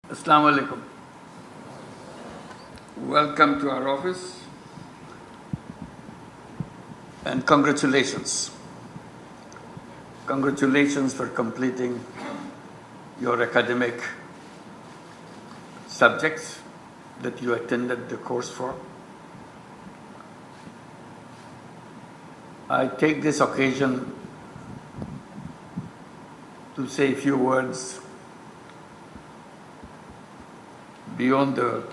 Assalamu alaikum. Welcome to our office and congratulations. Congratulations for completing your academic subjects that you attended the course for. I take this occasion to say a few words beyond the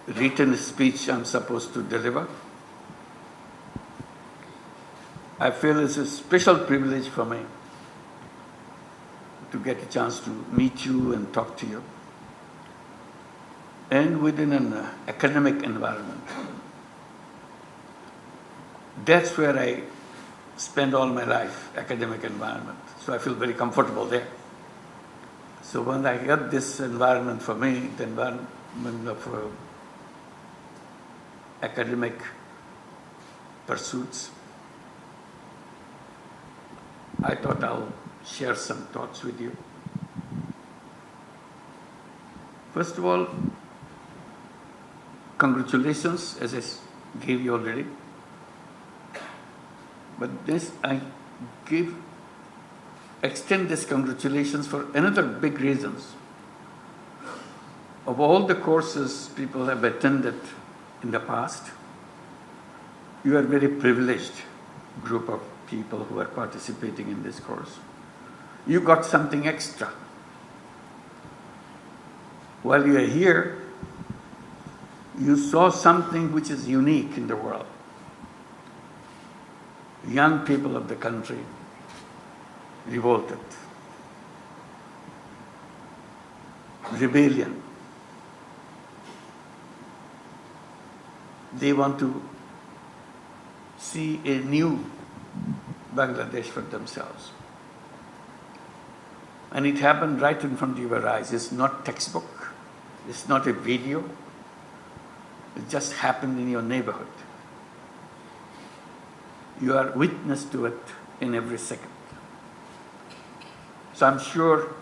written speech I'm supposed to deliver. I feel it's a special privilege for me to get a chance to meet you and talk to you, and within an academic environment. That's where I spend all my life, academic environment. So I feel very comfortable there. So when I got this environment for me, the environment of academic pursuits, I thought I'll share some thoughts with you. First of all, congratulations, as I gave you already. But this, I extend this congratulations for another big reasons. Of all the courses people have attended in the past, you are a very privileged group of people who are participating in this course. You got something extra. While you are here, you saw something which is unique in the world. Young people of the country revolted. Rebellion. They want to see a new Bangladesh for themselves. And it happened right in front of your eyes. It's not textbook. It's not a video. It just happened in your neighborhood. You are witness to it in every second. So I'm sure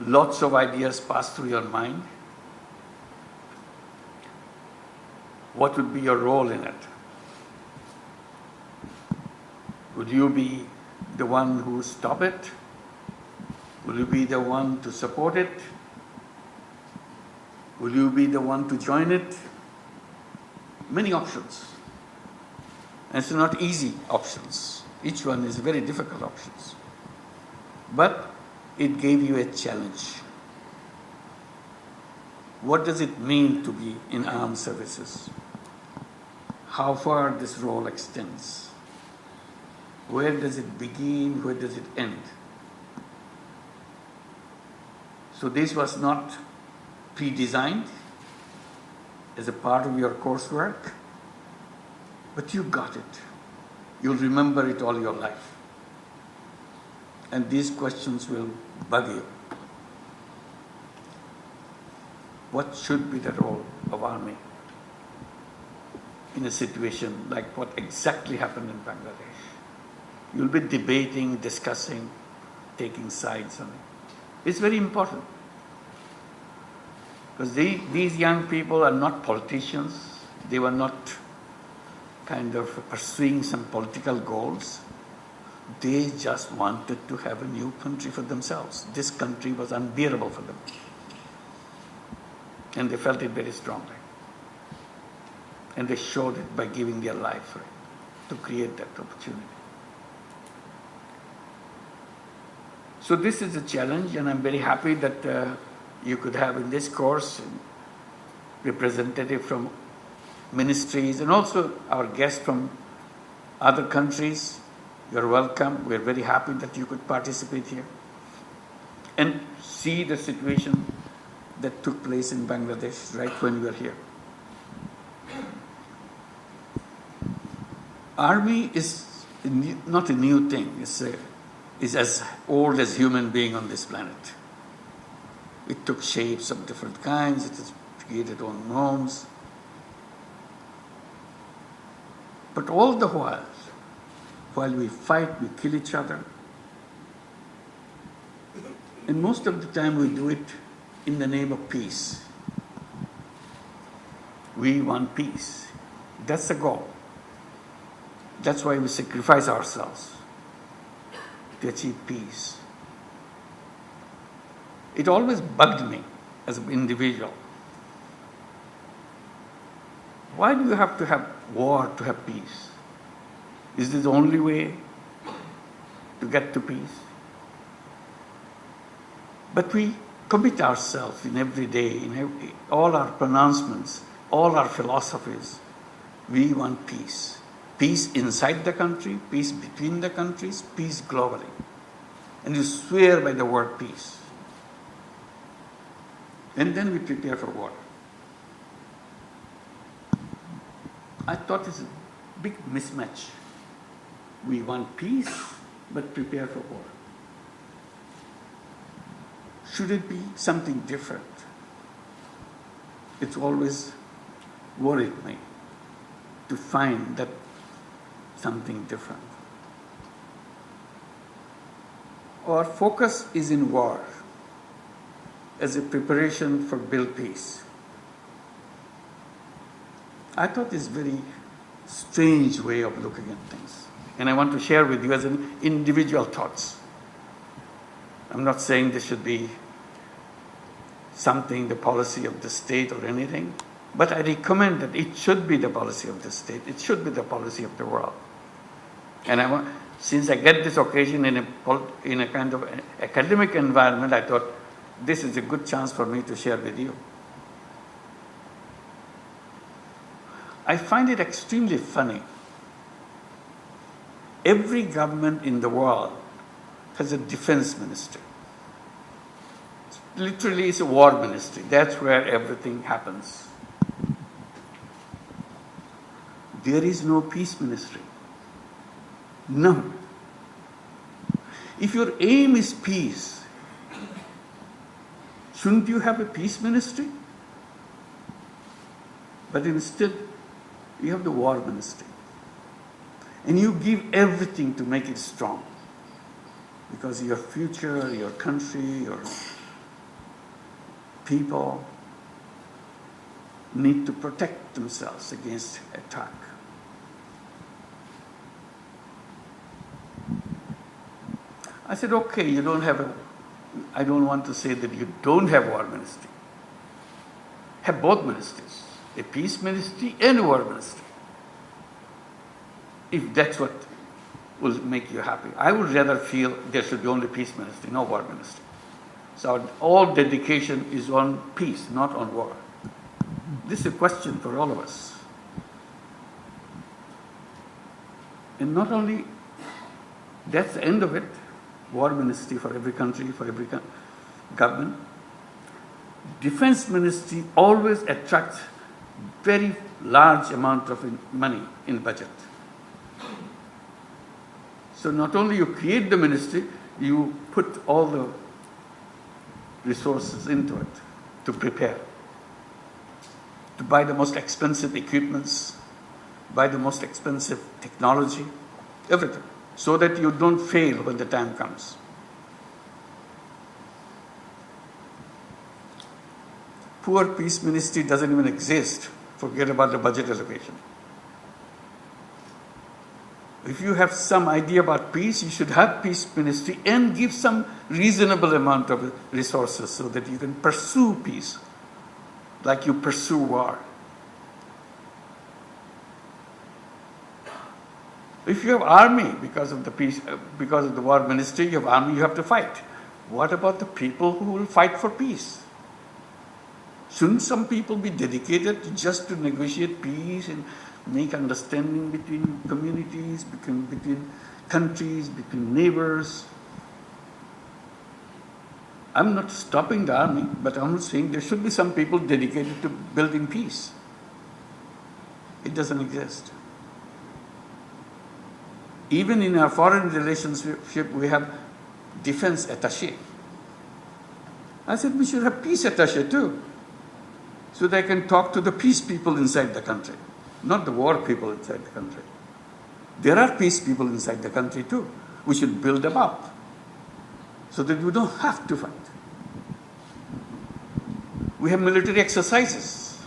lots of ideas pass through your mind. What would be your role in it? Would you be the one who stop it? Will you be the one to support it? Will you be the one to join it? Many options. And it's not easy options. Each one is very difficult options. But it gave you a challenge. What does it mean to be in armed services? How far this role extends? Where does it begin? Where does it end? So this was not pre-designed as a part of your coursework, but you got it. You'll remember it all your life. And these questions will bug you. What should be the role of army in a situation like what exactly happened in Bangladesh? You'll be debating, discussing, taking sides on it. It's very important. Because these young people are not politicians. They were not kind of pursuing some political goals. They just wanted to have a new country for themselves. This country was unbearable for them. And they felt it very strongly. And they showed it by giving their life for it, to create that opportunity. So this is a challenge, and I'm very happy that you could have in this course representative from ministries and also our guests from other countries. You're welcome. We're very happy that you could participate here and see the situation that took place in Bangladesh right when we were here. Army is not a new thing. It's as old as human being on this planet. It took shapes of different kinds. It has created own norms. But all the while we fight, we kill each other. And most of the time we do it in the name of peace. We want peace. That's the goal. That's why we sacrifice ourselves to achieve peace. It always bugged me as an individual. Why do you have to have war to have peace? Is this the only way to get to peace? But we commit ourselves in every day, in all our pronouncements, all our philosophies. We want peace. Peace inside the country, peace between the countries, peace globally. And you swear by the word peace. And then we prepare for war. I thought it's a big mismatch. We want peace, but prepare for war. Should it be something different? It's always worried me to find that something different. Our focus is in war as a preparation for build peace. I thought this very strange way of looking at things. And I want to share with you as an individual thoughts. I'm not saying this should be something, the policy of the state or anything, but I recommend that it should be the policy of the state. It should be the policy of the world. And since I get this occasion in a kind of academic environment, I thought this is a good chance for me to share with you. I find it extremely funny. Every government in the world has a defense ministry. Literally, it's a war ministry. That's where everything happens. There is no peace ministry. No. If your aim is peace, shouldn't you have a peace ministry? But instead, you have the war ministry. And you give everything to make it strong. Because your future, your country, your people need to protect themselves against attack. I said, okay, you don't have I don't want to say that you don't have war ministry. Have both ministries, a peace ministry and a war ministry. If that's what will make you happy. I would rather feel there should be only peace ministry, no war ministry. So all dedication is on peace, not on war. This is a question for all of us. And not only that's the end of it, war ministry for every country, for every government. Defense ministry always attracts very large amount of money in budget. So not only you create the ministry, you put all the resources into it to prepare, to buy the most expensive equipments, buy the most expensive technology, everything, so that you don't fail when the time comes. Poor peace ministry doesn't even exist. Forget about the budget allocation. If you have some idea about peace, you should have peace ministry and give some reasonable amount of resources so that you can pursue peace like you pursue war. If you have army because of the peace, because of the war ministry, you have army, you have to fight. What about the people who will fight for peace? Shouldn't some people be dedicated just to negotiate peace and make understanding between communities, between countries, between neighbors? I'm not stopping the army, but I'm saying there should be some people dedicated to building peace. It doesn't exist. Even in our foreign relationship, we have defense attaché. I said we should have peace attaché too, so they can talk to the peace people inside the country, not the war people inside the country. There are peace people inside the country too. We should build them up so that we don't have to fight. We have military exercises,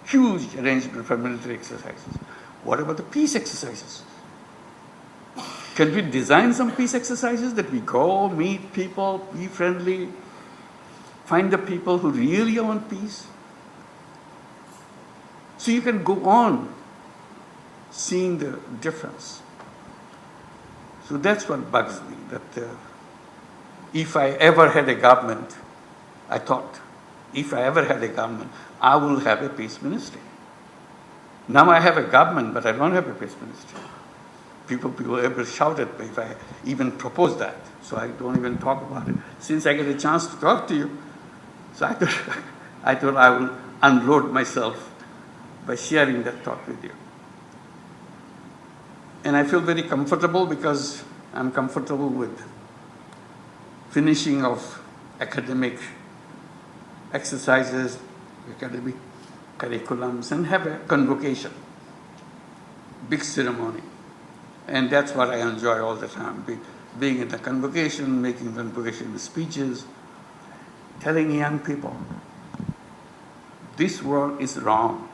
huge arrangement for military exercises. What about the peace exercises? Can we design some peace exercises that we go, meet people, be friendly, find the people who really want peace? So you can go on seeing the difference. So that's what bugs me, that if I ever had a government, I thought, if I ever had a government, I will have a peace ministry. Now I have a government, but I don't have a peace ministry. People ever shout at me if I even propose that. So I don't even talk about it. Since I get a chance to talk to you, so I thought I will unload myself by sharing that thought with you. And I feel very comfortable because I'm comfortable with finishing of academic exercises, academic curriculums, and have a convocation, big ceremony. And that's what I enjoy all the time, being at the convocation, making convocation speeches, telling young people, this world is wrong.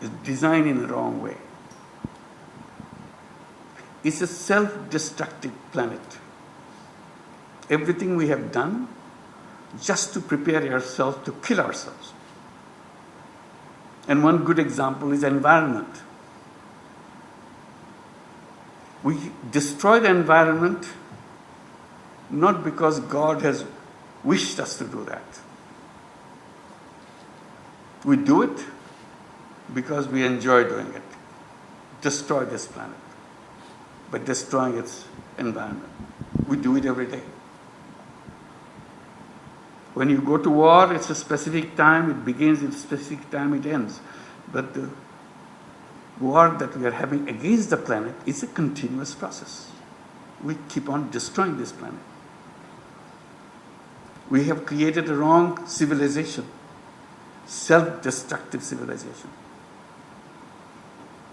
It's designed in the wrong way. It's a self-destructive planet. Everything we have done just to prepare ourselves to kill ourselves. And one good example is environment. We destroy the environment not because God has wished us to do that. We do it because we enjoy doing it. Destroy this planet by destroying its environment. We do it every day. When you go to war, it's a specific time, it begins at a specific time, it ends. But the war that we are having against the planet is a continuous process. We keep on destroying this planet. We have created a wrong civilization, self-destructive civilization.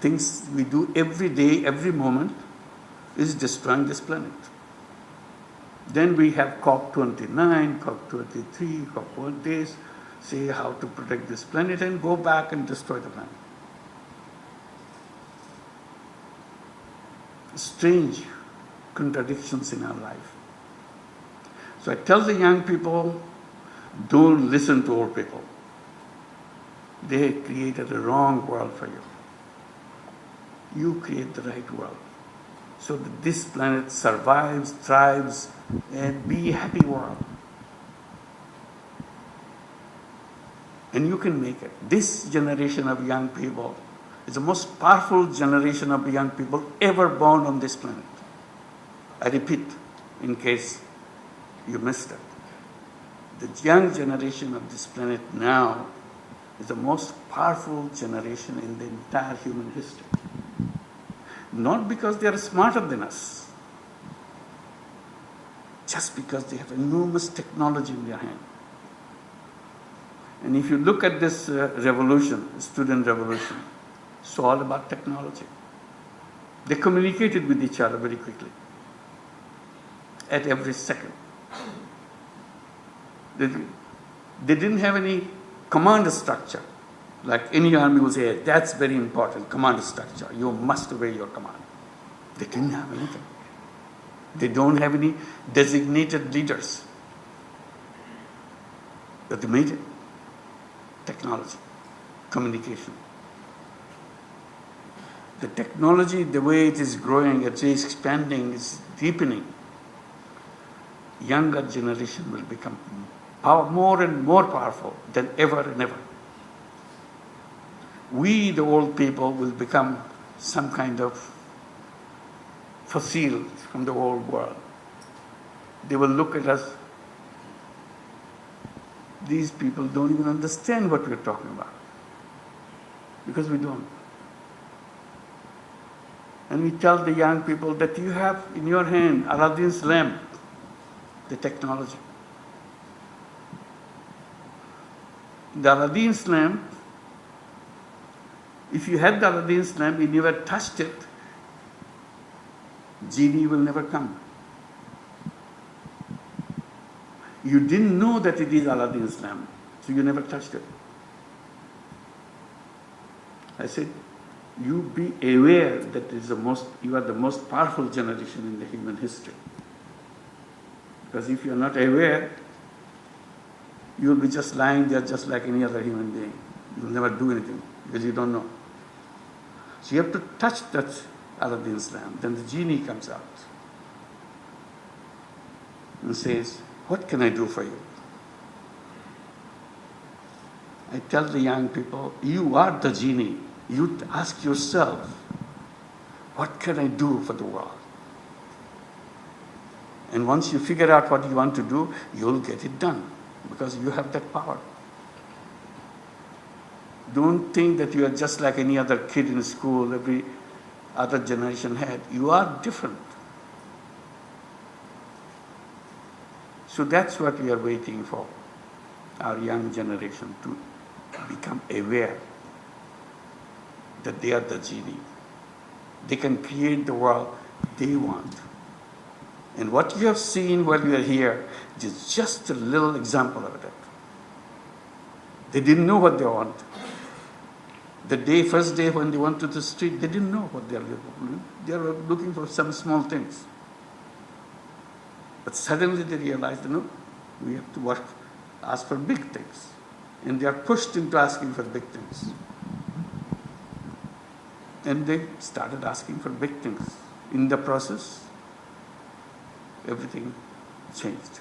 Things we do every day, every moment, is destroying this planet. Then we have COP29, COP23, COP1 days, say how to protect this planet and go back and destroy the planet. Strange contradictions in our life. So I tell the young people, don't listen to old people. They created a wrong world for you. You create the right world, so that this planet survives, thrives, and be a happy world. And you can make it. This generation of young people is the most powerful generation of young people ever born on this planet. I repeat, in case you missed it. The young generation of this planet now is the most powerful generation in the entire human history. Not because they are smarter than us, just because they have enormous technology in their hand. And if you look at this revolution, student revolution, it's all about technology. They communicated with each other very quickly, at every second. They didn't have any command structure. Like any army will say, that's very important, command structure. You must obey your command. They didn't have anything. They don't have any designated leaders. But they made it. Technology, communication. The technology, the way it is growing, it is expanding, it's deepening. Younger generation will become more and more powerful than ever and ever. We, the old people, will become some kind of fossil from the old world. They will look at us. These people don't even understand what we're talking about, because we don't. And we tell the young people that you have in your hand Aladdin's lamp, the technology. The Aladdin's lamp, if you had the Aladdin's lamp, you never touched it, genie will never come. You didn't know that it is Aladdin's lamp, so you never touched it. I said, you be aware that you are the most powerful generation in the human history. Because if you are not aware, you will be just lying there just like any other human being. You will never do anything because you don't know. So you have to touch that Aladdin's lamp. Then the genie comes out and says, what can I do for you? I tell the young people, you are the genie. You ask yourself, what can I do for the world? And once you figure out what you want to do, you'll get it done because you have that power. Don't think that you are just like any other kid in school every other generation had. You are different. So that's what we are waiting for, our young generation to become aware that they are the genie. They can create the world they want. And what you have seen while we are here is just a little example of that. They didn't know what they want. The first day when they went to the street, they didn't know what they are looking for. They were looking for some small things. But suddenly they realized, no, we have to ask for big things. And they are pushed into asking for big things. And they started asking for big things. In the process, everything changed.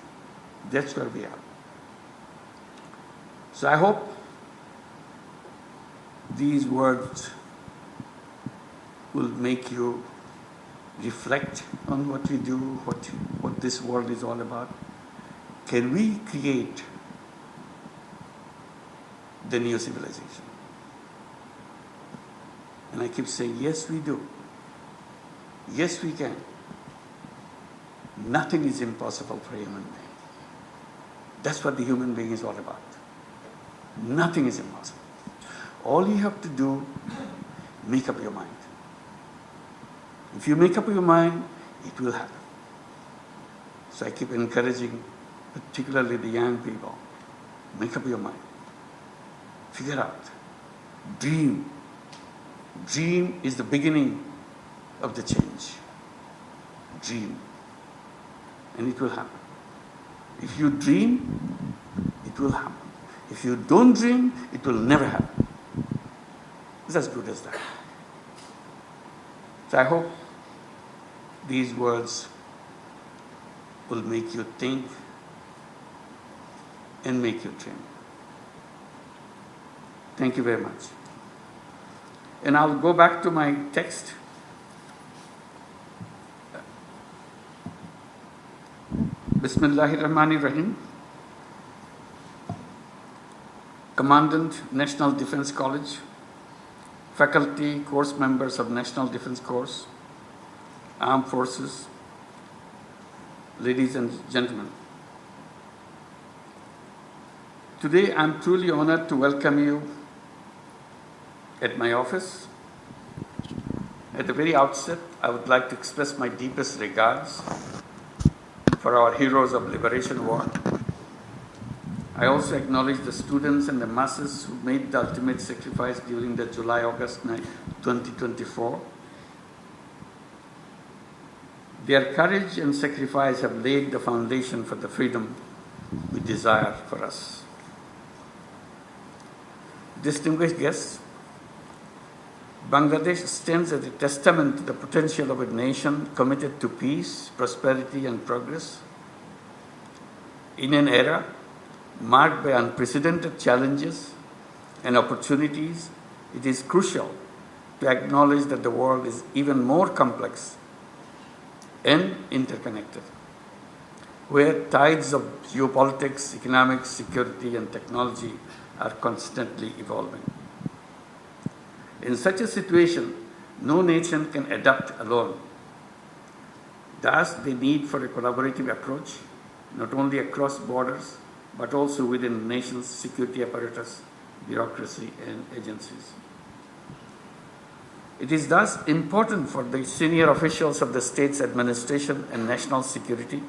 That's where we are. So I hope these words will make you reflect on what we do, what this world is all about. Can we create the new civilization? And I keep saying, yes, we do. Yes, we can. Nothing is impossible for a human being. That's what the human being is all about. Nothing is impossible. All you have to do, make up your mind. If you make up your mind, it will happen. So I keep encouraging, particularly the young people, make up your mind. Figure out. Dream. Dream is the beginning of the change. Dream. And it will happen. If you dream, it will happen. If you don't dream, it will never happen. It's as good as that. So I hope these words will make you think and make you dream. Thank you very much. And I'll go back to my text. Bismillahirrahmanirrahim. Commandant, National Defense College, faculty, course members of National Defense Course, Armed Forces, ladies and gentlemen. Today I'm truly honored to welcome you at my office. At the very outset, I would like to express my deepest regards for our heroes of liberation war. I also acknowledge the students and the masses who made the ultimate sacrifice during the July-August 2024. Their courage and sacrifice have laid the foundation for the freedom we desire for us. Distinguished guests, Bangladesh stands as a testament to the potential of a nation committed to peace, prosperity, and progress. In an era marked by unprecedented challenges and opportunities, it is crucial to acknowledge that the world is even more complex and interconnected, where tides of geopolitics, economics, security, and technology are constantly evolving. In such a situation, no nation can adapt alone. Thus, the need for a collaborative approach, not only across borders, but also within the nation's security apparatus, bureaucracy, and agencies. It is thus important for the senior officials of the state's administration and national security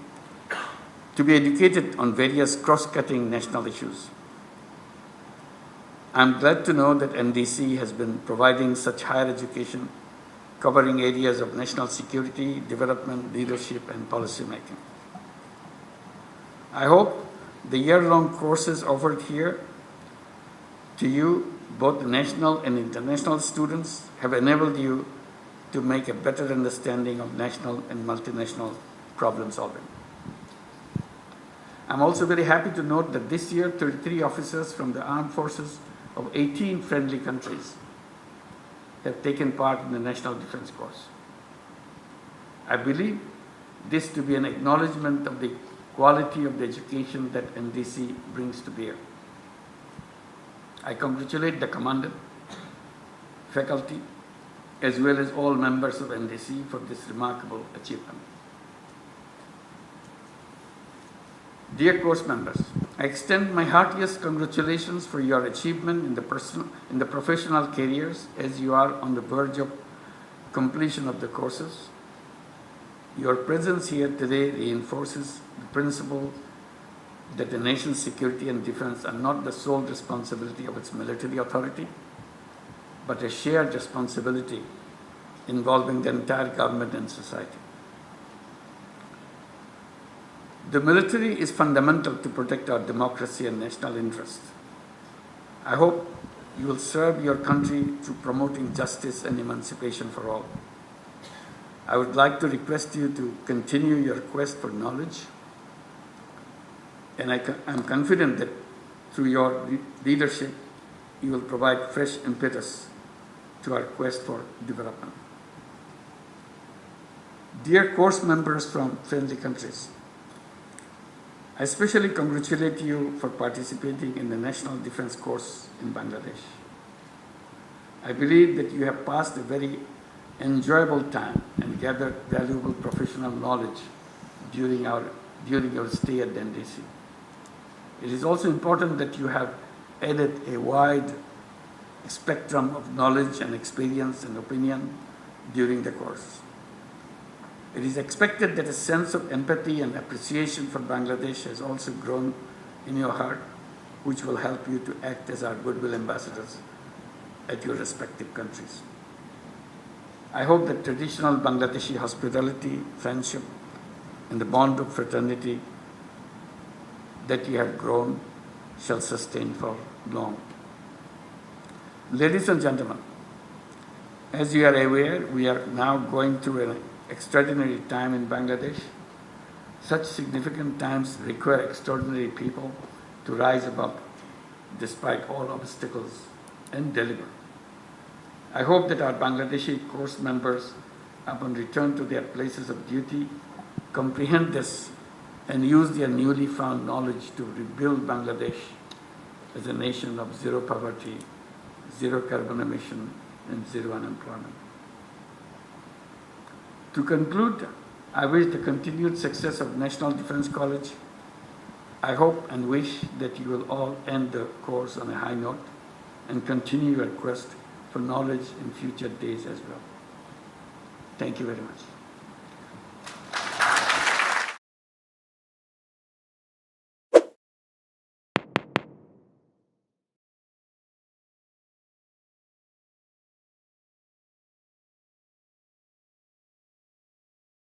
to be educated on various cross-cutting national issues. I'm glad to know that NDC has been providing such higher education covering areas of national security, development, leadership, and policy making. I hope the year-long courses offered here to you, both national and international students, have enabled you to make a better understanding of national and multinational problem solving. I'm also very happy to note that this year 33 officers from the armed forces of 18 friendly countries have taken part in the National Defense Course. I believe this to be an acknowledgement of the quality of the education that NDC brings to bear. I congratulate the Commandant, faculty, as well as all members of NDC for this remarkable achievement. Dear course members, I extend my heartiest congratulations for your achievement in the professional careers as you are on the verge of completion of the courses. Your presence here today reinforces the principle that the nation's security and defense are not the sole responsibility of its military authority, but a shared responsibility involving the entire government and society. The military is fundamental to protect our democracy and national interests. I hope you will serve your country through promoting justice and emancipation for all. I would like to request you to continue your quest for knowledge, and I'm confident that through your leadership, you will provide fresh impetus to our quest for development. Dear course members from friendly countries, I especially congratulate you for participating in the National Defense Course in Bangladesh. I believe that you have passed a very enjoyable time and gathered valuable professional knowledge during your stay at the NDC. It is also important that you have added a wide spectrum of knowledge and experience and opinion during the course. It is expected that a sense of empathy and appreciation for Bangladesh has also grown in your heart, which will help you to act as our goodwill ambassadors at your respective countries. I hope that traditional Bangladeshi hospitality, friendship, and the bond of fraternity that you have grown shall sustain for long. Ladies and gentlemen, as you are aware, we are now going through an extraordinary time in Bangladesh. Such significant times require extraordinary people to rise above despite all obstacles and deliver. I hope that our Bangladeshi course members, upon return to their places of duty, comprehend this and use their newly found knowledge to rebuild Bangladesh as a nation of zero poverty, zero carbon emission, and zero unemployment. To conclude, I wish the continued success of National Defense College. I hope and wish that you will all end the course on a high note and continue your quest for knowledge in future days as well. Thank you very much.